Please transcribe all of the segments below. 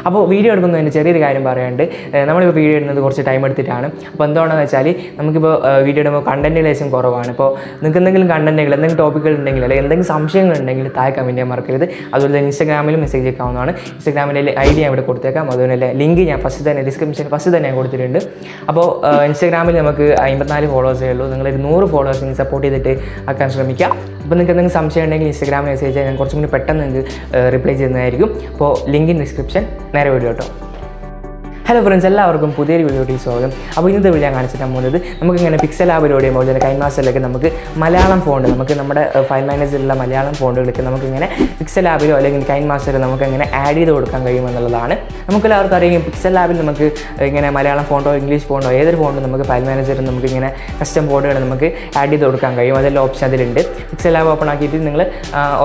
അപ്പോൾ വീഡിയോ എടുക്കുന്നതിന് ചെറിയൊരു കാര്യം പറയാണ്ട് നമ്മളിപ്പോൾ വീഡിയോ ഇടുന്നത് കുറച്ച് ടൈം എടുത്തിട്ടാണ്. അപ്പോൾ എന്താണെന്ന് വെച്ചാൽ നമുക്കിപ്പോൾ വീഡിയോ ഇടുമ്പോൾ കണ്ടൻറ്റ് ലേശം കുറവാണ്. ഇപ്പോൾ നിങ്ങൾക്ക് എന്തെങ്കിലും കണ്ടൻറ്റുകൾ എന്തെങ്കിലും ടോപ്പിക്കുകൾ ഉണ്ടെങ്കിൽ അല്ലെങ്കിൽ എന്തെങ്കിലും സംശയങ്ങൾ ഉണ്ടെങ്കിൽ താഴെ കമൻറ്റ് ചെയ്യാൻ മറക്കരുത്. അതുപോലെ തന്നെ ഇൻസ്റ്റാഗ്രാമിലും മെസ്സേജ് അയക്കാവുന്നതാണ്. ഇൻസ്റ്റാഗ്രാമിൻ്റെ ഐഡി ഞാൻ ഇവിടെ കൊടുത്തേക്കാം. അതുപോലെ തന്നെ ലിങ്ക് ഞാൻ ഡിസ്ക്രിപ്ഷൻ ഫസ്റ്റ് തന്നെ ഞാൻ കൊടുത്തിട്ടുണ്ട്. അപ്പോൾ ഇൻസ്റ്റാഗ്രാമിൽ നമുക്ക് 54 ഫോളോവേഴ്സേ ഉള്ളൂ. നിങ്ങളൊരു 100 ഫോളോവേഴ്സിന് സപ്പോർട്ട് ചെയ്തിട്ട് ആക്കാൻ ശ്രമിക്കുക. അപ്പോൾ നിങ്ങൾക്ക് എന്തെങ്കിലും സംശയം ഉണ്ടെങ്കിൽ ഇൻസ്റ്റാഗ്രാമിൽ മെസ്സേജ് ചെയ്യാൻ ഞാൻ കുറച്ചും കൂടി പെട്ടെന്ന് നിങ്ങൾക്ക് റിപ്ലൈ ചെയ്യുന്നതായിരിക്കും. അപ്പോൾ ലിങ്ക് ഇൻ ഡിസ്ക്രിപ്ഷൻ. നേരെ വീഡിയോ കേട്ടോ. ഹലോ ഫ്രണ്ട്സ്, എല്ലാവർക്കും പുതിയൊരു വീഡിയോയിലേക്ക് സ്വാഗതം. അപ്പോൾ ഇന്നത്തെ വീഡിയോ ഞാൻ കാണിച്ചിട്ട് പോകുന്നത് നമുക്കിങ്ങനെ പിക്സലാബിലൂടെയും അതുപോലെ തന്നെ കൈൻമാസ്റ്ററിലേക്ക് നമുക്ക് മലയാളം ഫോണ്ട് നമുക്ക് നമ്മുടെ ഫയൽ മാനേജറിലുള്ള മലയാളം ഫോണ്ടുകൾക്ക് നമുക്കിങ്ങനെ പിക്സലാബിലോ അല്ലെങ്കിൽ കൈൻമാസ്റ്ററിലോ നമുക്കങ്ങനെ ആഡ് ചെയ്ത് കൊടുക്കാൻ കഴിയുമെന്നുള്ളതാണ്. നമുക്കെല്ലാവർക്കും അറിയാം പിക്സലാബിൽ നമുക്ക് ഇങ്ങനെ മലയാളം ഫോണ്ടോ ഇംഗ്ലീഷ് ഫോണ്ടോ ഏതൊരു ഫോണ്ടും നമുക്ക് ഫയൽ മാനേജറിൽ നമുക്കിങ്ങനെ കസ്റ്റം ഫോണ്ടുകൾ നമുക്ക് ആഡ് ചെയ്ത് കൊടുക്കാൻ കഴിയും. അതെല്ലാം ഓപ്ഷൻ അതിലുണ്ട്. പിക്സലാബ് ഓപ്പൺ ആക്കിയിട്ട് നിങ്ങൾ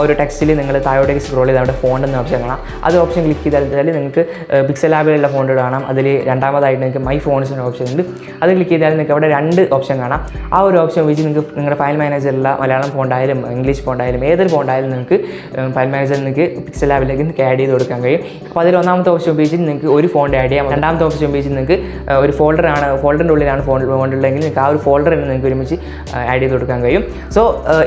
ഒരു ടെക്സ്റ്റിൽ നിങ്ങൾ താഴോട്ടേക്ക് സ്ക്രോൾ ചെയ്ത് അവിടെ ഫോണ്ട് എന്ന ഓപ്ഷൻ കാണാം. അത് ഓപ്ഷൻ ക്ലിക്ക് ചെയ്താൽ നിങ്ങൾക്ക് പിക്സലാബിലുള്ള ഫോണ്ടുകൾ കാണാം. അതിൽ രണ്ടാമതായിട്ട് നിങ്ങൾക്ക് മൈ ഫോൺസിൻ്റെ ഓപ്ഷൻ ഉണ്ട്. അത് ക്ലിക്ക് ചെയ്താൽ നിങ്ങൾക്ക് അവിടെ 2 ഓപ്ഷൻ കാണാം. ആ ഒരു ഓപ്ഷൻ ഉപയോഗിച്ച് നിങ്ങൾക്ക് നിങ്ങളുടെ ഫയൽ മാനേജറിലുള്ള മലയാളം ഫോണ്ടായാലും ഇംഗ്ലീഷ് ഫോണ്ടായാലും ഏതൊരു ഫോണ്ടായാലും നിങ്ങൾക്ക് ഫയൽ മാനേജറിൽ നിങ്ങൾക്ക് പിക്സലാബിലേക്ക് നിങ്ങൾക്ക് ആഡ് ചെയ്ത് കൊടുക്കാൻ കഴിയും. അപ്പോൾ അതിൽ ഒന്നാമത്തെ ഓപ്ഷൻ ഉപയോഗിച്ച് നിങ്ങൾക്ക് ഒരു ഫോണ്ട് ആഡ് ചെയ്യാം. രണ്ടാമത്തെ ഓപ്ഷൻ ഉപയോഗിച്ച് നിങ്ങൾക്ക് ഒരു ഫോൾഡറിൻ്റെ ഉള്ളിലാണ് ഫോണ്ടുള്ളതെങ്കിൽ നിങ്ങൾക്ക് ആ ഒരു ഫോൾഡർ തന്നെ നിങ്ങൾക്ക് ഒരുമിച്ച് ആഡ് ചെയ്ത് കൊടുക്കാൻ കഴിയും. സോ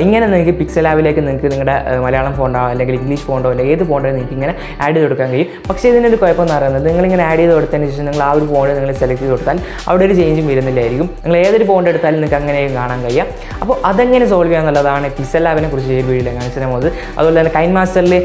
ഇങ്ങനെ നിങ്ങൾക്ക് പിക്സലാബിലേക്ക് നിങ്ങൾക്ക് നിങ്ങളുടെ മലയാളം ഫോണ്ടോ അല്ലെങ്കിൽ ഇംഗ്ലീഷ് ഫോണ്ടോ അല്ലെങ്കിൽ ഏത് ഫോണ്ടോ നിങ്ങൾക്ക് ഇങ്ങനെ ആഡ് ചെയ്ത് കൊടുക്കാൻ കഴിയും. പക്ഷേ ഇതിനൊരു കുഴപ്പമെന്ന് പറയുന്നത് നിങ്ങളിങ്ങനെ ആഡ് ചെയ്ത് കൊടുത്തതിന് ശേഷം നിങ്ങൾ ആ ഒരു ഫോണ്ട് നിങ്ങൾ സെലക്ട് ചെയ്ത് കൊടുത്താൽ അവിടെ ഒരു ചേഞ്ചും വരുന്നില്ലായിരിക്കും. നിങ്ങൾ ഏതൊരു ഫോണ്ട് എടുത്താലും നിങ്ങൾക്ക് അങ്ങനെയും കാണാൻ കഴിയാം. അപ്പോൾ അതെങ്ങനെ സോൾവ് ചെയ്യുക എന്നുള്ളതാണ് പിക്സലാബിനെ കുറിച്ച് ഈ വീഡിയോയിൽ കാണിച്ചു പോകുന്നത്. അതുപോലെ തന്നെ കൈൻമാസ്റ്ററിൽ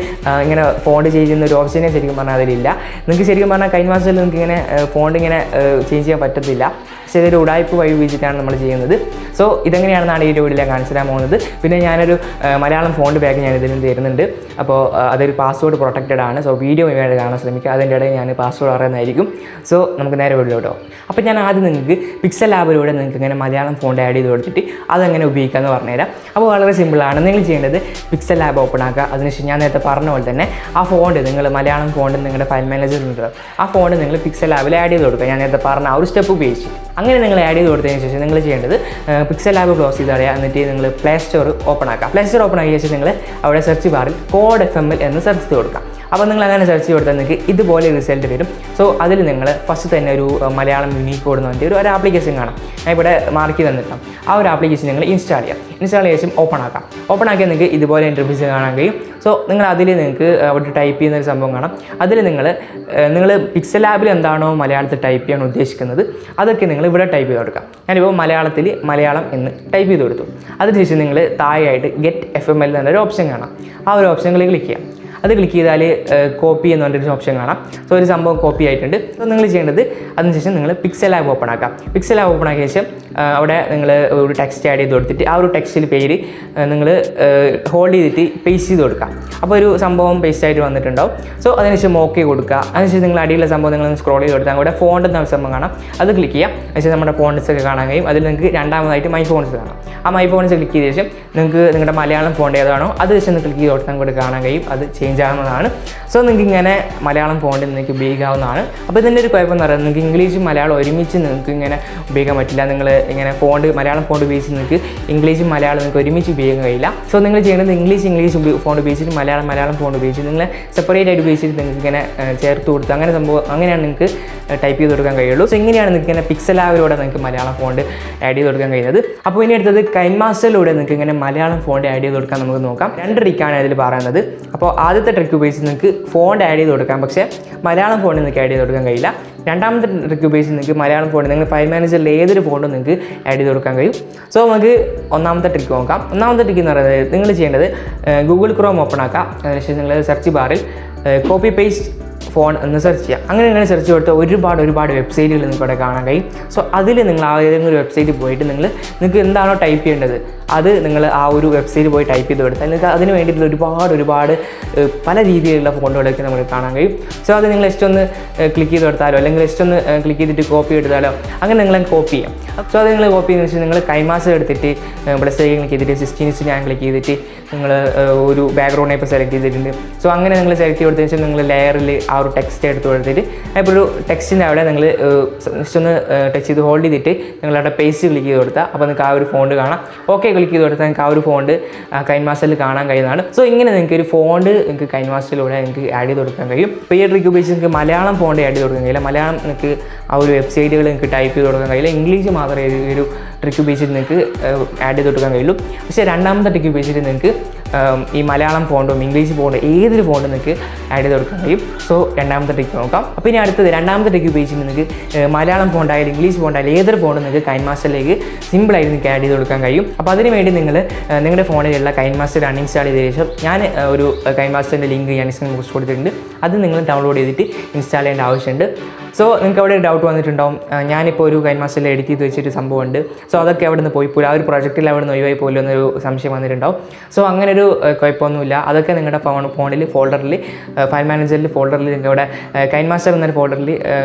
ഇങ്ങനെ ഫോണ്ട് ചേഞ്ച് ചെയ്യുന്ന ഒരു ഓപ്ഷനെ ശരിക്കും പറഞ്ഞാൽ അതിലില്ല. നിങ്ങൾക്ക് ശരിക്കും പറഞ്ഞാൽ കൈൻമാസ്റ്ററിൽ നിങ്ങൾക്ക് ഇങ്ങനെ ഫോണ്ട് ഇങ്ങനെ ചേഞ്ച് ചെയ്യാൻ പറ്റത്തില്ല. പക്ഷേ ഇതൊരു ഉടായ്പ വഴി ഉപയോഗിച്ചിട്ടാണ് നമ്മൾ ചെയ്യുന്നത്. സോ ഇതെങ്ങനെയാണെന്നാണ് ഈ വീഡിയോയിൽ കാണിച്ചു തരാൻ പോകുന്നത്. പിന്നെ ഞാനൊരു മലയാളം ഫോണ്ട് ബാഗ് ഞാൻ ഇതിന് തരുന്നുണ്ട്. അപ്പോൾ അതൊരു പാസ്വേഡ് പ്രൊട്ടക്റ്റഡ് ആണ്. സോ വീഡിയോ ഇവയായിട്ട് കാണാൻ ശ്രമിക്കുക. അതിൻ്റെ ഇടയിൽ ഞാൻ പാസ്വേഡ് അറിയുന്നതായിരിക്കും. സോ നമുക്ക് നേരെ വീഡിയോ കേട്ടോ. അപ്പോൾ ഞാൻ ആദ്യം നിങ്ങൾക്ക് പിക്സലാബിലൂടെ നിങ്ങൾക്ക് ഇങ്ങനെ മലയാളം ഫോണ്ട് ആഡ് ചെയ്ത് കൊടുത്തിട്ട് അതെങ്ങനെ ഉപയോഗിക്കാമെന്ന് പറഞ്ഞുതരാം. അപ്പോൾ വളരെ സിമ്പിളാണ്. നിങ്ങൾ ചെയ്യേണ്ടത് പിക്സലാബ് ഓപ്പൺ ആക്കുക. അതിനുശേഷം ഞാൻ നേരത്തെ പറഞ്ഞ പോലെ തന്നെ ആ ഫോണ്ട് നിങ്ങൾ മലയാളം ഫോണ്ട് നിങ്ങളുടെ ഫയൽ മാനേജറിലുണ്ട്. ആ ഫോണ്ട് നിങ്ങൾ പിക്സലാബിൽ ആഡ് ചെയ്ത് കൊടുക്കുക. ഞാൻ നേരത്തെ പറഞ്ഞ ആ ഒരു സ്റ്റെപ്പ് ഉപയോഗിച്ച് അങ്ങനെ നിങ്ങൾ ആഡ് ചെയ്ത് കൊടുത്തതിന് ശേഷം നിങ്ങൾ ചെയ്യേണ്ടത് പിക്സലാബ് ക്ലോസ് ചെയ്ത് അറിയാം. എന്നിട്ട് നിങ്ങൾ പ്ലേ സ്റ്റോർ ഓപ്പൺ ആക്കുക. പ്ലേ സ്റ്റോർ ഓപ്പൺ ആക്കിയ ശേഷം നിങ്ങൾ അവിടെ സെർച്ച് ബാറിൽ കോഡ് FML എന്ന് സെർച്ച് ചെയ്ത് കൊടുക്കാം. അപ്പോൾ നിങ്ങൾ അങ്ങനെ സെർച്ച് ചെയ്ത് കൊടുത്താൽ നിങ്ങൾക്ക് ഇതുപോലെ റിസൾട്ട് വരും. സോ അതിൽ നിങ്ങൾ ഫസ്റ്റ് തന്നെ ഒരു മലയാളം യൂണിക്കോഡ് എന്ന് പറഞ്ഞിട്ട് ഒരു ആപ്ലിക്കേഷൻ കാണാം. ഞാൻ ഇവിടെ മാർക്ക് ചെയ്ത് തന്നിട്ടാം. ആ ഒരു ആപ്ലിക്കേഷൻ നിങ്ങൾ ഇൻസ്റ്റാൾ ചെയ്യാം. ഇൻസ്റ്റാൾ ചെയ്ത ശേഷം ഓപ്പൺ ആക്കാം. ഓപ്പൺ ആക്കിയാൽ നിങ്ങൾക്ക് ഇതുപോലെ ഇൻ്റർഫേസ് കാണാൻ കഴിയും. സോ നിങ്ങൾ അതിൽ നിങ്ങൾക്ക് അവിടെ ടൈപ്പ് ചെയ്യുന്ന ഒരു സംഭവം കാണാം. അതിൽ നിങ്ങൾ പിക്സലാബിൽ എന്താണോ മലയാളത്തിൽ ടൈപ്പ് ചെയ്യാൻ ഉദ്ദേശിക്കുന്നത് അതൊക്കെ നിങ്ങൾ ഇവിടെ ടൈപ്പ് ചെയ്ത് കൊടുക്കാം. ഞാനിപ്പോൾ മലയാളത്തിൽ മലയാളം എന്ന് ടൈപ്പ് ചെയ്ത് കൊടുത്തു. അതിനുശേഷം നിങ്ങൾ താഴെയായിട്ട് ഗെറ്റ് FML എന്നൊരു ഓപ്ഷൻ കാണാം. ആ ഒരു ഓപ്ഷൻ ക്ലിക്ക് ചെയ്യാം. അത് ക്ലിക്ക് ചെയ്താൽ കോപ്പി എന്ന് പറഞ്ഞൊരു ഓപ്ഷൻ കാണാം. സോ ഒരു സംഭവം കോപ്പി ആയിട്ടുണ്ട്. സോ നിങ്ങൾ ചെയ്യേണ്ടത് അതിനുശേഷം നിങ്ങൾ പിക്സലാബ് ഓപ്പൺ ആക്കാം. പിക്സലാബ് ഓപ്പൺ ആക്കിയ ശേഷം അവിടെ നിങ്ങൾ ഒരു ടെക്സ്റ്റ് ആഡ് ചെയ്ത് കൊടുത്തിട്ട് ആ ഒരു ടെക്സ്റ്റിൽ പേര് നിങ്ങൾ ഹോൾഡ് ചെയ്തിട്ട് പേസ്റ്റ് ചെയ്ത് കൊടുക്കുക. അപ്പോൾ ഒരു സംഭവം പേസ്റ്റ് ആയിട്ട് വന്നിട്ടുണ്ടാവും. സോ അതിനുശേഷം ഓക്കെ കൊടുക്കുക. അതിനുശേഷം നിങ്ങൾ അടിയിലുള്ള സംഭവം നിങ്ങൾ സ്ക്രോൾ ചെയ്ത് കൊടുത്താൽ അവിടെ ഫോണ്ട് എന്ന സംഭവം കാണാം. അത് ക്ലിക്ക് ചെയ്യാം. അതിനുശേഷം നമ്മുടെ ഫോൺസ് ഒക്കെ കാണാൻ കഴിയും. അതിൽ നിങ്ങൾക്ക് രണ്ടാമതായിട്ട് മൈ ഫോൺസ് കാണാം. ആ മൈ ഫോൺസ് ക്ലിക്ക് ചെയ്ത ശേഷം നിങ്ങൾക്ക് നിങ്ങളുടെ മലയാളം ഫോണ്ട് ഏതാണോ അത് ശേഷം ക്ലിക്ക് ചെയ്ത് കൊടുത്താൽ കൂടെ കാണാൻ കഴിയും. അത് ചേഞ്ച് ആവുന്നതാണ്. സോ നിങ്ങൾക്ക് ഇങ്ങനെ മലയാളം ഫോണ്ടിൽ നിങ്ങൾക്ക് ഉപയോഗിക്കാവുന്നതാണ്. അപ്പോൾ ഇതിൻ്റെ ഒരു കുഴപ്പം എന്ന് പറയുന്നത് നിങ്ങൾക്ക് ഇംഗ്ലീഷും മലയാളം ഒരുമിച്ച് നിങ്ങൾക്ക് ഇങ്ങനെ ഉപയോഗിക്കാൻ പറ്റില്ല. നിങ്ങൾ ഇങ്ങനെ മലയാളം ഫോണ്ട് ഉപയോഗിച്ച് നിങ്ങൾക്ക് ഇംഗ്ലീഷും മലയാളം നിങ്ങൾക്ക് ഒരുമിച്ച് ഉപയോഗിക്കാൻ കഴിയില്ല. സോ നിങ്ങൾ ചെയ്യേണ്ടത് ഇംഗ്ലീഷ് ഫോണ്ട് ഉപയോഗിച്ചിട്ട് മലയാളം ഫോണ്ട് ഉപയോഗിച്ചിട്ട് നിങ്ങൾ സെപ്പറേറ്റ് ആയിട്ട് ഉപയോഗിച്ചിട്ട് നിങ്ങൾക്ക് ഇങ്ങനെ ചേർത്ത് കൊടുത്ത് അങ്ങനെ സംഭവം അങ്ങനെയാണ് നിങ്ങൾക്ക് ടൈപ്പ് ചെയ്ത് കൊടുക്കാൻ കഴിയുള്ളൂ. സോ ഇങ്ങനെയാണ് നിങ്ങൾക്ക് ഇങ്ങനെ പിക്സലാബിലൂടെ നിങ്ങൾക്ക് മലയാളം ഫോണ്ട് ആഡ് ചെയ്ത് കൊടുക്കാൻ കഴിയുന്നത്. അപ്പോൾ ഇനി അടുത്തത് കൈൻമാസ്റ്ററിലൂടെ നിങ്ങൾക്ക് ഇങ്ങനെ മലയാളം ഫോണ്ട് ആഡ് ചെയ്ത് കൊടുക്കാൻ നമുക്ക് നോക്കാം. 2 ട്രിക്കാണ് അതിൽ പറയുന്നത്. അപ്പോൾ ആദ്യത്തെ ട്രിക്ക് ഉപയോഗിച്ച് നിങ്ങൾക്ക് ഫോണ്ട് ആഡ് ചെയ്ത് കൊടുക്കാം. പക്ഷേ മലയാളം ഫോണ്ട് നിങ്ങൾക്ക് ആഡ് ചെയ്ത് കൊടുക്കാൻ കഴിയില്ല. രണ്ടാമത്തെ ട്രിക്ക് ഉപയോഗിച്ച് നിങ്ങൾക്ക് മലയാളം ഫോണ്ട് നിങ്ങൾ ഫയൽ മാനേജറിൽ ഏതൊരു ഫോണ്ടും നിങ്ങൾക്ക് ആഡ് ചെയ്ത് കൊടുക്കാൻ കഴിയും. സോ നമുക്ക് ഒന്നാമത്തെ ട്രിക്ക് നോക്കാം. ഒന്നാമത്തെ ട്രിക്ക് എന്ന് പറയുന്നത് നിങ്ങൾ ചെയ്യേണ്ടത് ഗൂഗിൾ ക്രോം ഓപ്പൺ ആക്കാം. അതിനുശേഷം നിങ്ങൾ സെർച്ച് ബാറിൽ കോപ്പി പേസ്റ്റ് ഫോൺ എന്ന് സെർച്ച് ചെയ്യാം. അങ്ങനെ നിങ്ങൾ സെർച്ച് കൊടുത്താൽ ഒരുപാട് വെബ്സൈറ്റുകൾ നിങ്ങൾക്ക് ഇവിടെ കാണാൻ കഴിയും. സോ അതിൽ നിങ്ങൾ ഏതെങ്കിലും ഒരു വെബ്സൈറ്റിൽ പോയിട്ട് നിങ്ങൾക്ക് എന്താണോ ടൈപ്പ് ചെയ്യേണ്ടത് അത് നിങ്ങൾ ആ ഒരു വെബ്സൈറ്റിൽ പോയി ടൈപ്പ് ചെയ്ത് കൊടുത്താൽ നിങ്ങൾക്ക് അതിന് വേണ്ടിയിട്ടുള്ള ഒരുപാട് പല രീതിയിലുള്ള ഫോണ്ടുകളൊക്കെ നമുക്ക് കാണാൻ കഴിയും. സോ അത് നിങ്ങൾ ജസ്റ്റ് ഒന്ന് ക്ലിക്ക് ചെയ്ത് കൊടുത്താലോ അല്ലെങ്കിൽ ജസ്റ്റ് ഒന്ന് ക്ലിക്ക് ചെയ്തിട്ട് കോപ്പി എടുത്താലോ അങ്ങനെ നിങ്ങൾ കോപ്പി ചെയ്യാം. സോ അത് നിങ്ങൾ കോപ്പി ചെയ്യുന്ന വെച്ചാൽ നിങ്ങൾ കൈൻമാസ്റ്റർ എടുത്തിട്ട് ഇവിടെ ക്ലിക്ക് ചെയ്തിട്ട് 16:9 ക്ലിക്ക് ചെയ്തിട്ട് നിങ്ങൾ ഒരു ബാക്ക്ഗ്രൗണ്ട് ഇപ്പോൾ സെലക്ട് ചെയ്തിട്ടുണ്ട്. സോ അങ്ങനെ നിങ്ങൾ സെലക്ട് ചെയ്ത് കൊടുത്തതിന് ശേഷം നിങ്ങൾ ലെയറിൽ ആ ഒരു ടെക്സ്റ്റ് എടുത്ത് കൊടുത്തിട്ട് ഇപ്പോൾ ഒരു ടെക്സ്റ്റിൻ്റെ അവിടെ നിങ്ങൾ ജസ്റ്റ് ഒന്ന് ടച്ച് ചെയ്ത് ഹോൾഡ് ചെയ്തിട്ട് നിങ്ങളവിടെ പേസ്റ്റ് ക്ലിക്ക് ചെയ്ത് കൊടുത്താൽ അപ്പോൾ നിങ്ങൾക്ക് ആ ഒരു ഫോണ്ട് കാണാം. ഓക്കെ ക്ലിക്ക് ചെയ്ത് കൊടുത്താൽ നിങ്ങൾക്ക് ആ ഒരു ഫോണ്ട് കൈൻമാസ്റ്ററിൽ കാണാൻ കഴിയുന്നതാണ്. സോ ഇങ്ങനെ നിങ്ങൾക്ക് ഒരു ഫോണ്ട് നിങ്ങൾക്ക് കൈൻമാസ്റ്ററിലൂടെ നിങ്ങൾക്ക് ആഡ് ചെയ്ത് കൊടുക്കാൻ കഴിയും. ഇപ്പോൾ ഈ ഒരു ട്രിക്ക് ഉപയോഗിച്ച് നിങ്ങൾക്ക് മലയാളം ഫോണ്ട് ആഡ് ചെയ്ത് കൊടുക്കാൻ കഴിയില്ല. മലയാളം നിങ്ങൾക്ക് ആ ഒരു വെബ്സൈറ്റുകൾ നിങ്ങൾക്ക് ടൈപ്പ് ചെയ്ത് കൊടുക്കാൻ കഴിയില്ല. ഇംഗ്ലീഷ് മാത്രമേ ഈ ഒരു ട്രിക്ക് ഉപയോഗിച്ചിട്ട് നിങ്ങൾക്ക് ആഡ് ചെയ്ത് കൊടുക്കാൻ കഴിയുള്ളൂ. പക്ഷേ രണ്ടാമത്തെ ട്രിക്ക് ഉപയോഗിച്ചിട്ട് നിങ്ങൾക്ക് ഈ മലയാളം ഫോണ്ടും ഇംഗ്ലീഷ് ഫോണ്ടും ഏതൊരു ഫോണ്ടും നിങ്ങൾക്ക് ആഡ് ചെയ്ത് കൊടുക്കാൻ കഴിയും. സോ രണ്ടാമത്തെ ട്രിക്ക് നോക്കാം. അപ്പോൾ ഇനി അടുത്തത് രണ്ടാമത്തെ ട്രിക്ക് ഉപയോഗിച്ചിട്ട് നിങ്ങൾക്ക് മലയാളം ഫോണ്ടായാലും ഇംഗ്ലീഷ് ഫോണ്ടായാലും ഏതൊരു ഫോണ്ടും നിങ്ങൾക്ക് കൈൻമാസ്റ്ററിലേക്ക് സിമ്പിളായിട്ട് നിങ്ങൾക്ക് ആഡ് ചെയ്ത് കൊടുക്കാൻ കഴിയും. അപ്പോൾ അതിന് വേണ്ടി നിങ്ങൾ നിങ്ങളുടെ ഫോണിലുള്ള കൈൻമാസ്റ്റർ അൺഇൻസ്റ്റാൾ ചെയ്ത ശേഷം ഞാൻ ഒരു കൈൻമാസ്റ്ററിൻ്റെ ലിങ്ക് ഞാൻ ഡിസ്ക്രിപ്ഷൻ ബോക്സിൽ കൊടുത്തിട്ടുണ്ട്. അത് നിങ്ങൾ ഡൗൺലോഡ് ചെയ്തിട്ട് ഇൻസ്റ്റാൾ ചെയ്യേണ്ട ആവശ്യമുണ്ട്. സോ നിങ്ങൾക്ക് അവിടെ ഡൗട്ട് വന്നിട്ടുണ്ടാവും, ഞാനിപ്പോൾ ഒരു കൈൻമാസ്റ്ററിൽ എഡിറ്റ് ചെയ്ത് വെച്ചൊരു സംഭവമുണ്ട്, സോ അതൊക്കെ അവിടെ നിന്ന് പോയി ആ ഒരു പ്രൊജക്റ്റിൽ അവിടെ നിന്ന് ഒഴിവായി പോലും എന്നൊരു സംശയം വന്നിട്ടുണ്ടാവും. സോ അങ്ങനെ ഒരു കുഴപ്പമൊന്നുമില്ല. അതൊക്കെ നിങ്ങളുടെ ഫോണിൽ ഫോൾഡറിൽ ഫയൽ മാനേജറിൽ ഫോൾഡറിൽ നിങ്ങളുടെ കൈൻമാസ്റ്റർ എന്നൊരു ഫോൾഡറിൽ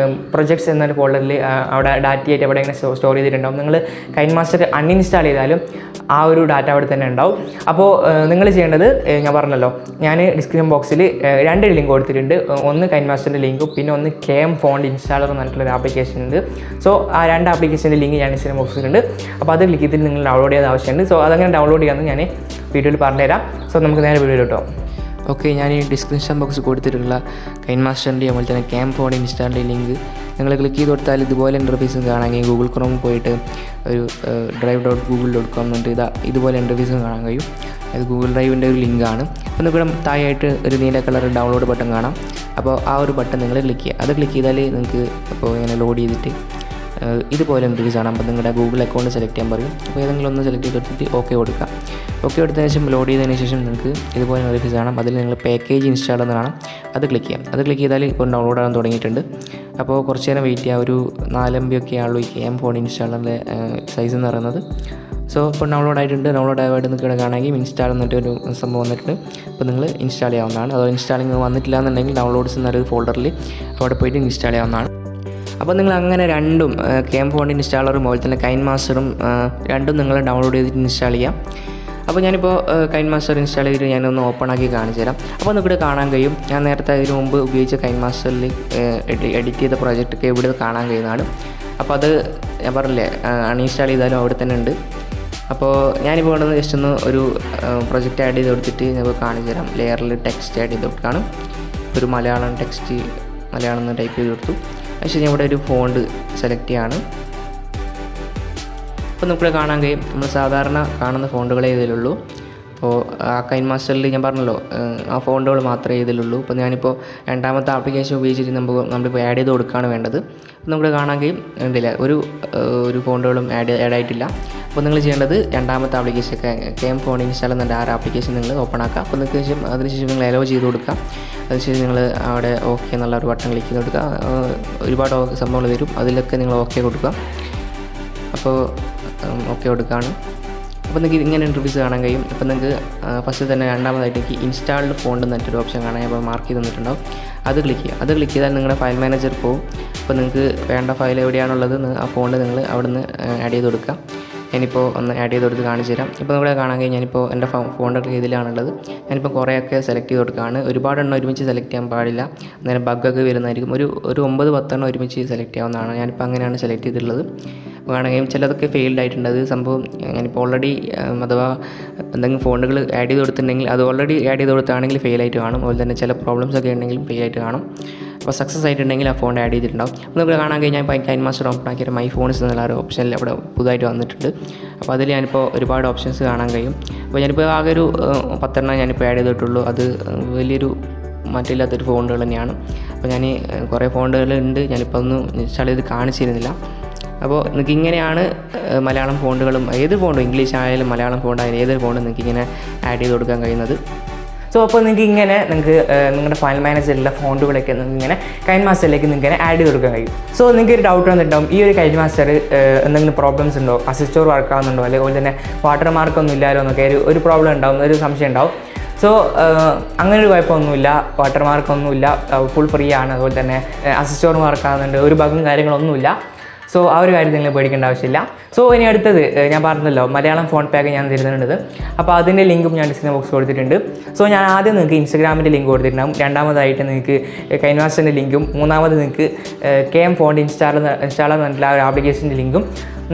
പ്രൊജക്ട്സ് എന്നൊരു ഫോൾഡറിൽ അവിടെ ഡാറ്റയായിട്ട് അവിടെ ഇങ്ങനെ സ്റ്റോർ ചെയ്തിട്ടുണ്ടാവും. നിങ്ങൾ കൈൻമാസ്റ്റർ അൺഇൻസ്റ്റാൾ ചെയ്താലും ആ ഒരു ഡാറ്റ അവിടെ തന്നെ ഉണ്ടാവും. അപ്പോൾ നിങ്ങൾ ചെയ്യേണ്ടത് ഞാൻ പറഞ്ഞല്ലോ, ഞാൻ ഡിസ്ക്രിപ്ഷൻ ബോക്സിൽ രണ്ട് ലിങ്ക് കൊടുത്തിട്ടുണ്ട്. ഒന്ന് കൈൻമാസ്റ്ററിൻ്റെ ലിങ്കും പിന്നെ ഒന്ന് KM ഫോണ്ട് ഇൻസ്റ്റാളർ എന്ന് പറഞ്ഞിട്ടുള്ളൊരു ആപ്ലിക്കേഷൻ ഉണ്ട്. സോ ആ രണ്ട് ആപ്ലിക്കേഷൻ്റെ ലിങ്ക് ഞാൻ ഡിസ്ക്രിപ്ഷൻ ബോക്സിലുണ്ട്. അപ്പോൾ അത് ക്ലിക്ക് ചെയ്തിട്ട് നിങ്ങൾ ഡൗൺലോഡ് ചെയ്യാൻ ആവശ്യമുണ്ട്. സോ അതങ്ങനെ ഡൗൺലോഡ് ചെയ്യാമെന്ന് ഞാൻ വീഡിയോയിൽ പറഞ്ഞുതരാം. സോ നമുക്ക് നേരെ വീഡിയോ കിട്ടും. ഓക്കെ, ഞാൻ ഈ ഡിസ്ക്രിപ്ഷൻ ബോക്സ് കൊടുത്തിട്ടുള്ള കൈൻമാസ്റ്ററിൻ്റെ അതുപോലെ തന്നെ KM ഫോണ്ട് ഇൻസ്റ്റാളിൻ്റെ ലിങ്ക് നിങ്ങൾ ക്ലിക്ക് ചെയ്ത് കൊടുത്താൽ ഇതുപോലെ ഇൻ്റർഫേസും കാണാമെങ്കിൽ ഗൂഗിൾ ക്രോമിൽ പോയിട്ട് ഒരു drive.google.com എന്നിട്ട് ഇതുപോലെ ഇൻ്റർഫേസും കാണാൻ കഴിയും. അത് ഗൂഗിൾ ഡ്രൈവിൻ്റെ ഒരു ലിങ്കാണ്. അപ്പോൾ ഇവിടെ താഴെയായിട്ട് ഒരു നീല കളർ ഡൗൺലോഡ് ബട്ടൺ കാണാം. അപ്പോൾ ആ ഒരു ബട്ടൺ നിങ്ങൾ ക്ലിക്ക് ചെയ്യുക. അത് ക്ലിക്ക് ചെയ്താൽ നിങ്ങൾക്ക് അപ്പോൾ ഇങ്ങനെ ലോഡ് ചെയ്തിട്ട് ഇതുപോലെ ഇൻ്റർഫേസ് ആണ്. അപ്പോൾ നിങ്ങളുടെ ഗൂഗിൾ അക്കൗണ്ട് സെലക്ട് ചെയ്യാൻ പറയും. അപ്പോൾ ഏതെങ്കിലും ഒന്ന് സെലക്ട് ചെയ്തിട്ട് ഓക്കെ കൊടുക്കുക. ഓക്കെ കൊടുത്തതിന് ശേഷം ലോഡ് ചെയ്തതിന് ശേഷം നിങ്ങൾക്ക് ഇതുപോലെ ഇൻ്റർഫേസ് കാണാം. അതിൽ നിങ്ങൾ പാക്കേജ് ഇൻസ്റ്റാൾ എന്ന് കാണാം. അത് ക്ലിക്ക് ചെയ്യാം. അത് ക്ലിക്ക് ചെയ്താൽ ഇപ്പോൾ ഡൗൺലോഡ് ആകാൻ തുടങ്ങിയിട്ടുണ്ട്. അപ്പോൾ കുറച്ച് നേരം വെയിറ്റ് ചെയ്യുക. ഒരു 4 MB ഒക്കെ ആണല്ലോ ഈ KM ഫോൺ ഇൻസ്റ്റാളറിൻ്റെ സൈസ് എന്ന് പറയുന്നത്. സോ ഇപ്പോൾ ഡൗൺലോഡ് ആയിട്ടുണ്ട്. ഡൗൺലോഡ് ആയിട്ട് നിങ്ങൾക്ക് കാണാമെങ്കിൽ ഇൻസ്റ്റാൾ എന്നിട്ടൊരു സംഭവം വന്നിട്ടുണ്ട്. അപ്പോൾ നിങ്ങൾ ഇൻസ്റ്റാൾ ചെയ്യാവുന്നതാണ്. അതോ ഇൻസ്റ്റാളിങ് വന്നിട്ടില്ല എന്നുണ്ടെങ്കിൽ ഡൗൺലോഡ്സ് എന്നൊരു ഫോൾഡറിൽ അവിടെ പോയിട്ട് ഇൻസ്റ്റാൾ ചെയ്യാവുന്നതാണ്. അപ്പോൾ നിങ്ങൾ അങ്ങനെ രണ്ടും KM ഫോണ്ട് ഇൻസ്റ്റാളറും അതുപോലെ തന്നെ കൈൻമാസ്റ്ററും രണ്ടും നിങ്ങൾ ഡൗൺലോഡ് ചെയ്തിട്ട് ഇൻസ്റ്റാൾ ചെയ്യാം. അപ്പോൾ ഞാനിപ്പോൾ കൈൻമാസ്റ്റർ ഇൻസ്റ്റാൾ ചെയ്തിട്ട് ഞാനൊന്ന് ഓപ്പൺ ആക്കി കാണിച്ചു തരാം. അപ്പോൾ നിങ്ങൾക്ക് കാണാൻ കഴിയും ഞാൻ നേരത്തെ അതിന് മുമ്പ് ഉപയോഗിച്ച കൈൻമാസ്റ്ററിൽ എഡിറ്റ് ചെയ്ത പ്രോജക്റ്റൊക്കെ ഇവിടെ കാണാൻ കഴിയുന്നതാണ്. അപ്പോൾ അത് ഞാൻ പറഞ്ഞില്ലേ അൺഇൻസ്റ്റാൾ ചെയ്താലും അവിടെ തന്നെ ഉണ്ട്. അപ്പോൾ ഞാനിപ്പോൾ ഇവിടെ നിന്ന് ജസ്റ്റ് ഒന്ന് ഒരു പ്രൊജക്റ്റ് ആഡ് ചെയ്ത് കൊടുത്തിട്ട് ഞാൻ കാണിച്ചു തരാം. ലെയറിൽ ടെക്സ്റ്റ് ആഡ് ചെയ്ത് കൊടുക്കുകയാണ്. ഒരു മലയാളം ടെക്സ്റ്റ് മലയാളം എന്ന് ടൈപ്പ് ചെയ്ത് കൊടുത്തു. പക്ഷേ ഞാൻ ഇവിടെ ഒരു ഫോണ്ട് സെലക്ട് ചെയ്യാണ്. അപ്പോൾ നമുക്കിവിടെ കാണാൻ കഴിയും നമ്മൾ സാധാരണ കാണുന്ന ഫോണ്ടുകളേ ഇതിലുള്ളൂ. അപ്പോൾ ആ കൈൻമാസ്റ്ററിൽ ഞാൻ പറഞ്ഞല്ലോ ആ ഫോണ്ടുകൾ മാത്രമേ ഇതിലുള്ളൂ. അപ്പോൾ ഞാനിപ്പോൾ രണ്ടാമത്തെ ആപ്ലിക്കേഷൻ ഉപയോഗിച്ചിട്ട് നമ്മളിപ്പോൾ ആഡ് ചെയ്ത് കൊടുക്കുകയാണ് വേണ്ടത്. അപ്പോൾ നമുക്കിവിടെ കാണാൻ കഴിയും ഉണ്ടല്ല ഒരു ഫോണ്ടുകളും ആഡ് ആയിട്ടില്ല. അപ്പോൾ നിങ്ങൾ ചെയ്യേണ്ടത് രണ്ടാമത്തെ ആപ്ലിക്കേഷൻ KM ഫോൺ ഇൻസ്റ്റാൾ എന്ന ആ ആപ്ലിക്കേഷൻ നിങ്ങൾ ഓപ്പൺ ആക്കുക. അപ്പോൾ നിങ്ങൾക്ക് അതിനുശേഷം നിങ്ങൾ അലോ ചെയ്ത് കൊടുക്കുക. അതിനുശേഷം നിങ്ങൾ അവിടെ ഓക്കെ എന്നുള്ള ഒരു ബട്ടൺ ക്ലിക്ക് ചെയ്ത് കൊടുക്കുക. ഒരുപാട് സംഭവങ്ങൾ വരും, അതിലൊക്കെ നിങ്ങൾ ഓക്കെ കൊടുക്കുക. അപ്പോൾ ഓക്കെ കൊടുക്കുകയാണ്. അപ്പോൾ നിങ്ങൾക്ക് ഇങ്ങനെ ഇൻ്റർഫേസ് കാണാൻ കഴിയും. അപ്പോൾ നിങ്ങൾക്ക് ഫസ്റ്റ് തന്നെ രണ്ടാമതായിട്ട് എനിക്ക് ഇൻസ്റ്റാൾഡ് ഫോണ്ട് എന്നിട്ടൊരു ഓപ്ഷൻ കാണാൻ അപ്പോൾ മാർക്ക് ചെയ്ത് തന്നിട്ടുണ്ടാവും. അത് ക്ലിക്ക് ചെയ്യുക. അത് ക്ലിക്ക് ചെയ്താൽ നിങ്ങളുടെ ഫയൽ മാനേജർ പോകും. അപ്പോൾ നിങ്ങൾക്ക് വേണ്ട ഫയൽ എവിടെയാണുള്ളത് ആ ഫോണ്ട് നിങ്ങൾ അവിടെ നിന്ന് ആഡ് ചെയ്ത് കൊടുക്കുക. ഞാനിപ്പോൾ ഒന്ന് ആഡ് ചെയ്ത് കൊടുത്ത് കാണിച്ചു തരാം. ഇപ്പോൾ ഇവിടെ കാണാൻ കഴിയും ഞാനിപ്പോൾ എൻ്റെ ഫോണ്ടൊക്കെ ഇതിലാണുള്ളത്. ഞാനിപ്പോൾ കുറേയൊക്കെ സെലക്ട് ചെയ്ത് കൊടുക്കുകയാണ്. ഒരുപാടെണ്ണം ഒരുമിച്ച് സെലക്ട് ചെയ്യാൻ പാടില്ല, അന്നേരം ബഗ്ഗൊക്കെ വരുന്നതായിരിക്കും. ഒരു 9-10 എണ്ണം ഒരുമിച്ച് സെലക്ട് ചെയ്യാവുന്നതാണ്. ഞാനിപ്പോൾ അങ്ങനെയാണ് സെലക്ട് ചെയ്തിട്ടുള്ളത്. വേണമെങ്കിൽ ചിലതൊക്കെ ഫെയിൽഡ് ആയിട്ടുണ്ട്. അത് സംഭവം ഞാനിപ്പോൾ ഓൾറെഡി അഥവാ എന്തെങ്കിലും ഫോണ്ടുകൾ ആഡ് ചെയ്ത് കൊടുത്തിട്ടുണ്ടെങ്കിൽ അത് ഓൾറെഡി ആഡ് ചെയ്ത് കൊടുത്താണെങ്കിൽ ഫെയിലായിട്ട് കാണും. അതുപോലെ തന്നെ ചില പ്രോബ്ലംസ് ഒക്കെ ഉണ്ടെങ്കിലും ഫെയിലായിട്ട് കാണും. അപ്പോൾ സക്സസ് ആയിട്ടുണ്ടെങ്കിൽ ആ ഫോൺ ആഡ് ചെയ്തിട്ടുണ്ടാവും. അപ്പോൾ നമുക്ക് കാണാൻ കഴിഞ്ഞാൽ ഇപ്പോൾ കൈൻമാസ്റ്റർ ഓപ്പൺ ആക്കിയിട്ട് മൈ ഫോൺസ് എന്നുള്ള ഒരു ഓപ്ഷനിൽ അവിടെ പുതുതായിട്ട് വന്നിട്ടുണ്ട്. അപ്പോൾ അതിൽ ഞാനിപ്പോൾ ഒരുപാട് ഓപ്ഷൻസ് കാണാൻ കഴിയും. അപ്പോൾ ഞാനിപ്പോൾ ആകെ ഒരു 10 എണ്ണം ഞാനിപ്പോൾ ആഡ് ചെയ്തിട്ടുള്ളൂ. അത് വലിയൊരു മറ്റില്ലാത്തൊരു ഫോണുകൾ തന്നെയാണ്. അപ്പോൾ ഞാൻ കുറേ ഫോണുകളുണ്ട്, ഞാനിപ്പോൾ ഒന്നും ഇൻസ്റ്റാൾ ചെയ്ത് കാണിച്ചിരുന്നില്ല. അപ്പോൾ നിങ്ങൾക്ക് ഇങ്ങനെയാണ് മലയാളം ഫോണ്ടുകളും ഏത് ഫോണ്ടും ഇംഗ്ലീഷ് ആയാലും മലയാളം ഫോണ്ടായാലും ഏതൊരു ഫോണ്ടും നിങ്ങൾക്ക് ഇങ്ങനെ ആഡ് ചെയ്ത് കൊടുക്കാൻ കഴിയുന്നത്. സോ അപ്പോൾ നിങ്ങൾക്ക് ഇങ്ങനെ നിങ്ങളുടെ ഫയൽ മാനേജറിലുള്ള ഫോണ്ടുകളൊക്കെ നിങ്ങൾക്ക് ഇങ്ങനെ കൈൻമാസ്റ്ററിലേക്ക് നിങ്ങൾക്ക് ആഡ് ചെയ്ത് കൊടുക്കാൻ കഴിയും. സോ നിങ്ങൾക്ക് ഒരു ഡൗട്ട് വന്നിട്ടുണ്ടാവും, ഈ ഒരു കൈൻമാസ്റ്റർ എന്തെങ്കിലും പ്രോബ്ലംസ് ഉണ്ടോ, അസിസ്റ്റോർ വർക്ക് ആവുന്നുണ്ടോ, അല്ലെങ്കിൽ തന്നെ വാട്ടർ മാർക്കൊന്നും ഇല്ലല്ലോ എന്നൊക്കെ ഒരു പ്രോബ്ലം ഉണ്ടാവും, ഒരു സംശയം ഉണ്ടാവും. സോ അങ്ങനെ ഒരു കുഴപ്പമൊന്നുമില്ല, വാട്ടർ മാർക്കൊന്നുമില്ല, ഫുൾ ഫ്രീ ആണ്. അതുപോലെ തന്നെ അസിസ്റ്റോർ വർക്ക് ആവുന്നുണ്ട്, ഒരു ബഗും കാര്യങ്ങളൊന്നുമില്ല. സോ ആ ഒരു കാര്യം നിങ്ങൾ പേടിക്കേണ്ട ആവശ്യമില്ല. സോ ഇനി അടുത്തത് ഞാൻ പറഞ്ഞല്ലോ മലയാളം ഫോൺ പാക്ക് ഞാൻ തരുന്നുണ്ട്. അപ്പോൾ അതിൻ്റെ ലിങ്കും ഞാൻ ഡിസ്ക്രിപ്ഷൻ ബോക്സ് കൊടുത്തിട്ടുണ്ട്. സോ ഞാൻ ആദ്യം നിങ്ങൾക്ക് ഇൻസ്റ്റാഗ്രാമിൻ്റെ ലിങ്ക് കൊടുത്തിട്ടുണ്ടാകും, രണ്ടാമതായിട്ട് നിങ്ങൾക്ക് കൈൻമാസ്റ്ററിൻ്റെ ലിങ്കും, മൂന്നാമത് നിങ്ങൾക്ക് KM ഫോണ്ട് ഇൻസ്റ്റാളർ എന്ന് പറഞ്ഞിട്ടുള്ള ആ ഒരു ആപ്ലിക്കേഷൻ്റെ ലിങ്കും,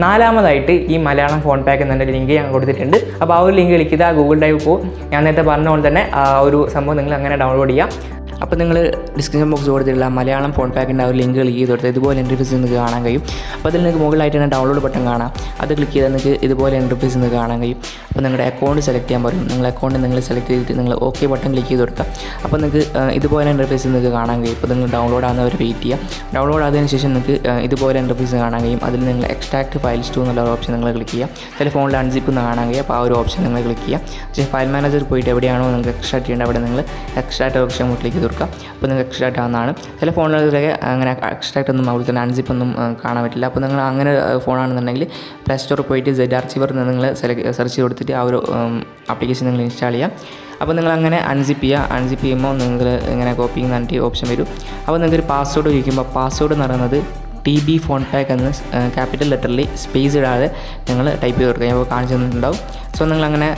നാലാമതായിട്ട് ഈ മലയാളം ഫോൺ പാക്ക് എന്നതിൻ്റെ ലിങ്ക് ഞാൻ കൊടുത്തിട്ടുണ്ട്. അപ്പോൾ ആ ഒരു ലിങ്ക് ക്ലിക്ക് ചെയ്താൽ ഗൂഗിൾ ഡ്രൈവ് പോകും. ഞാൻ നേരത്തെ പറഞ്ഞ പോലെ തന്നെ ആ ഒരു സംഭവം നിങ്ങൾ അങ്ങനെ ഡൗൺലോഡ് ചെയ്യുക. അപ്പോൾ നിങ്ങൾ ഡിസ്ക്രിപ്ഷൻ ബോക്സ് കൊടുത്തിട്ടുള്ള മലയാളം ഫോൺ പാക്കിൻ്റെ ആ ഒരു ലിങ്ക് ക്ലിക്ക് ചെയ്ത് കൊടുത്താൽ ഇതുപോലെ ഇൻ്റർഫേസ് നിങ്ങൾക്ക് കാണാൻ കഴിയും. അപ്പോൾ അതിൽ നിങ്ങൾക്ക് മുകളിലായിട്ട് തന്നെ ഡൗൺലോഡ് ബട്ടൺ കാണാം. അത് ക്ലിക്ക് ചെയ്താൽ നിങ്ങൾക്ക് ഇതുപോലെ ഇൻ്റർഫേസ് നിങ്ങൾക്ക് കാണാൻ കഴിയും. അപ്പോൾ നിങ്ങളുടെ അക്കൗണ്ട് സെലക്ട് ചെയ്യാൻ പറയും. നിങ്ങളുടെ അക്കൗണ്ട് നിങ്ങൾ സെലക്ട് ചെയ്തിട്ട് നിങ്ങൾ ഓക്കെ ബട്ടൺ ക്ലിക്ക് ചെയ്ത് കൊടുക്കുക. അപ്പോൾ നിങ്ങൾക്ക് ഇതുപോലെ ഇൻ്റർഫേസ് നിങ്ങൾക്ക് കാണാൻ കഴിയും. ഇപ്പോൾ നിങ്ങൾ ഡൗൺലോഡ് ആകുന്നവർ വെയിറ്റ് ചെയ്യുക. ഡൗൺലോഡ് ആയതിനു ശേഷം നിങ്ങൾക്ക് ഇതുപോലെ ഇൻ്റർഫേസ് കാണാൻ കഴിയും. അതിൽ നിങ്ങൾ എക്സ്ട്രാക്ട് ഫയൽസ് ടു എന്നുള്ള ഓപ്ഷൻ നിങ്ങൾ ക്ലിക്ക് ചെയ്യുക. ചില ഫോണിൽ അൺസിപ്പ് എന്ന് കാണാൻ കഴിയും. അപ്പോൾ ആ ഒരു ഓപ്ഷൻ നിങ്ങൾ ക്ലിക്ക് ചെയ്യുക. പക്ഷേ ഫയൽ മാനേജർ പോയിട്ട് എവിടെയാണോ നിങ്ങൾക്ക് എക്സ്ട്രാക്ട് ചെയ്യേണ്ടത് അവിടെ നിങ്ങൾ എക്സ്ട്രാക്ട് ഓപ്ഷൻ ക്ലിക്ക് ചെയ്ത് കൊടുക്കുക. അപ്പോൾ നിങ്ങൾക്ക് എക്സ്ട്രാക്ട് ആവുന്നതാണ്. ചില ഫോണുകളിലൊക്കെ അങ്ങനെ എക്സ്ട്രാക്ട് ഒന്നും അതുപോലെ തന്നെ അൺസിപ്പ് ഒന്നും കാണാൻ പറ്റില്ല. അപ്പോൾ നിങ്ങൾ അങ്ങനെ ഫോണാണെന്നുണ്ടെങ്കിൽ പ്ലേ സ്റ്റോറിൽ പോയിട്ട് ZArchiver എന്ന് നിങ്ങൾ സെർച്ച് ചെയ്ത് കൊടുത്തിട്ട് ആ ഒരു ആപ്ലിക്കേഷൻ നിങ്ങൾ ഇൻസ്റ്റാൾ ചെയ്യുക. അപ്പോൾ നിങ്ങൾ അങ്ങനെ അൺസിപ്പ് ചെയ്യുക. അൺസിപ്പ് ചെയ്യുമ്പോൾ നിങ്ങൾ ഇങ്ങനെ കോപ്പി എന്നിട്ട് ഓപ്ഷൻ വരും. അപ്പോൾ നിങ്ങൾക്കൊരു പാസ്വേഡ് ചോദിക്കുമ്പോൾ പാസ്വേഡ് എന്ന് പറയുന്നത് TB ഫോൺ പാക്ക് എന്ന് ക്യാപിറ്റൽ ലെറ്ററിൽ സ്പേസ് ഇടാതെ നിങ്ങൾ ടൈപ്പ് ചെയ്ത് കൊടുക്കുക. ഞാൻ കാണിച്ചു തന്നിട്ടുണ്ടാവും. സോ നിങ്ങളങ്ങനെ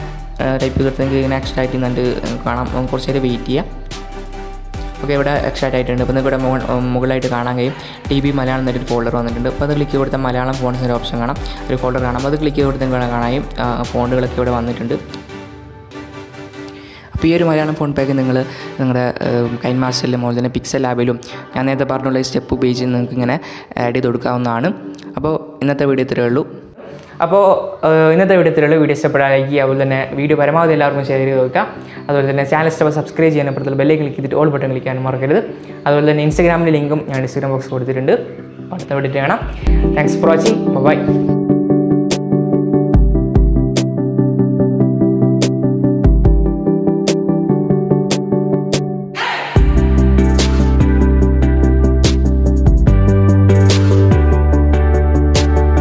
ടൈപ്പ് ചെയ്ത് കൊടുത്തെങ്കിൽ ഇങ്ങനെ എക്സ്ട്രാക്ട് ചെയ്യുന്നുണ്ട് കാണാം. കുറച്ച് നേരം വെയിറ്റ് ചെയ്യുക. ഓക്കെ, ഇവിടെ എക്സ്ട്രാക്ട് ആയിട്ടുണ്ട്. അപ്പോൾ നിങ്ങൾക്ക് ഇവിടെ മുകളിലായിട്ട് കാണാൻ കഴിയും TB മലയാളം എന്നൊരു ഫോൾഡർ വന്നിട്ടുണ്ട്. അപ്പോൾ അത് ക്ലിക്ക് ചെയ്ത് കൊടുത്താൽ മലയാളം ഫോൺസിൻ്റെ ഓപ്ഷൻ കാണാം, ഒരു ഫോൾഡർ കാണാം. അത് ക്ലിക്ക് ചെയ്ത് കൊടുത്താൽ കാണാനും ഫോണ്ടുകളൊക്കെ ഇവിടെ വന്നിട്ടുണ്ട്. അപ്പോൾ ഈ ഒരു മലയാളം ഫോൺ പാക്ക് നിങ്ങൾ നിങ്ങളുടെ കൈൻമാസ്റ്ററിലും അതുപോലെ തന്നെ Pixellabലും ഞാൻ നേരത്തെ പറഞ്ഞുള്ള സ്റ്റെപ്പ് പേജിൽ നിങ്ങൾക്ക് ഇങ്ങനെ ആഡ് ചെയ്ത് കൊടുക്കാവുന്നതാണ്. അപ്പോൾ ഇന്നത്തെ വീഡിയോ ഇത്രയേ ഉള്ളൂ. അപ്പോൾ ഇന്നത്തെ വീഡിയോ ഇഷ്ടപ്പെടാൻ ലൈക്ക് ചെയ്യുക. അതുപോലെ തന്നെ വീഡിയോ പരമാവധി എല്ലാവർക്കും ഷെയർ ചെയ്ത് നോക്കുക. അതുപോലെ തന്നെ ചാനൽ ഇഷ്ടപ്പെട്ട് സബ്സ്ക്രൈബ് ചെയ്യാൻ അപ്പുറത്തുള്ള ബെല്ലിൽ ക്ലിക്ക് ചെയ്തിട്ട് ഓൾ ബട്ടൺ ക്ലിക്ക് ചെയ്യാൻ മറക്കരുത്. അതുപോലെ തന്നെ ഇൻസ്റ്റാഗ്രാമിൻ്റെ ലിങ്കും ഞാൻ ഡിസ്ക്രിപ്ഷൻ ബോക്സ് കൊടുത്തിട്ടുണ്ട്. അടുത്ത വീഡിയോ കാണാം. Thanks for watching. ബൈ.